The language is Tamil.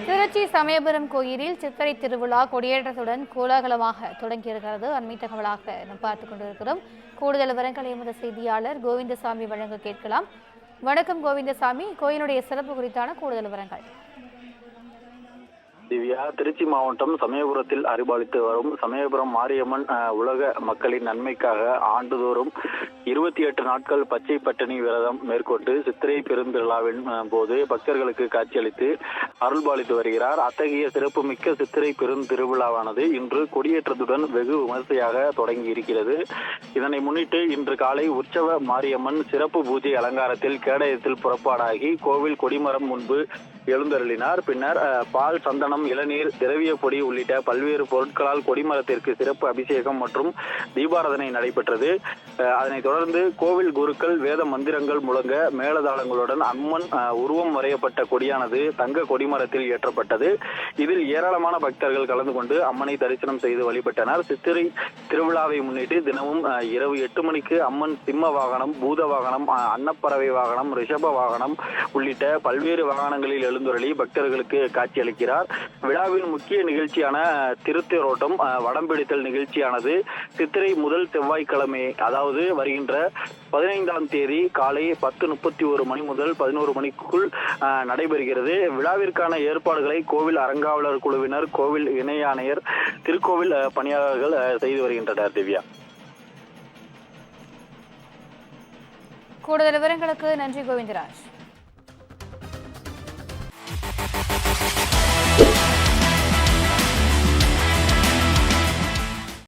திருச்சி சமயபுரம் கோயிலில் சித்திரை திருவிழா கொடியேற்றத்துடன் கோலாகலமாக தொடங்கியிருக்கிறது. அண்மை தகவலாக நாம் பார்த்துக் கொண்டிருக்கிறோம். கூடுதல் விவரங்களை எமது செய்தியாளர் கோவிந்தசாமி வழங்க கேட்கலாம். வணக்கம் கோவிந்தசாமி, கோயிலுடைய சிறப்பு குறித்தான கூடுதல் விவரங்கள். திவ்யா, திருச்சி மாவட்டம் சமயபுரத்தில் அருள்பாலித்து வரும் சமயபுரம் மாரியம்மன் உலக மக்களின் நன்மைக்காக ஆண்டுதோறும் 28 நாட்கள் பச்சை பட்டினி விரதம் மேற்கொண்டு சித்திரை பெருந்திருவிழாவின் போது பக்தர்களுக்கு காட்சியளித்து அருள்பாலித்து வருகிறார். அத்தகைய சிறப்புமிக்க சித்திரை பெருந்திருவிழாவானது இன்று கொடியேற்றத்துடன் வெகு விமர்சையாக தொடங்கி இருக்கிறது. இதனை முன்னிட்டு இன்று காலை உற்சவ மாரியம்மன் சிறப்பு பூஜை அலங்காரத்தில் கேடயத்தில் புறப்பாடாகி கோவில் கொடிமரம் முன்பு எழுந்தருளினார். பின்னர் பால், சந்தனம், இளநீர், திரவிய பொடி உள்ளிட்ட பல்வேறு பொருட்களால் கொடிமரத்திற்கு சிறப்பு அபிஷேகம் மற்றும் தீபாராதனை நடைபெற்றது. அதனைத் தொடர்ந்து கோவில் குருக்கள் வேத மந்திரங்கள் முழங்க மேளதாளங்களுடன் அம்மன் உருவம் வரையப்பட்ட கொடியானது தங்க கொடிமரத்தில் ஏற்றப்பட்டது. இதில் ஏராளமான பக்தர்கள் கலந்து கொண்டு அம்மனை தரிசனம் செய்து வழிபட்டனர். சித்திரை திருவிழாவை முன்னிட்டு தினமும் இரவு 8 மணிக்கு அம்மன் சிம்ம வாகனம், பூத வாகனம், அன்னப்பறவை வாகனம், ரிஷப வாகனம் உள்ளிட்ட பல்வேறு வாகனங்களில் எழுந்துருளி பக்தர்களுக்கு காட்சியளிக்கிறார். விழாவின் முக்கிய நிகழ்ச்சியான திருத்தேரோட்டம், வடம்பிடித்தல் நிகழ்ச்சியானது சித்திரை முதல் செவ்வாய்க்கிழமை, அதாவது வருகின்ற 15ஆம் தேதி காலை 10:31 மணி முதல் 11 மணிக்குள் நடைபெறுகிறது. விழாவிற்கான ஏற்பாடுகளை கோவில் அறங்காவலர் குழுவினர், கோவில் இணை ஆணையர், திருக்கோவில் பணியாளர்கள் செய்து வருகின்றனர். திவ்யா, கூடுதல் விவரங்களுக்கு நன்றி கோவிந்தராஜ்.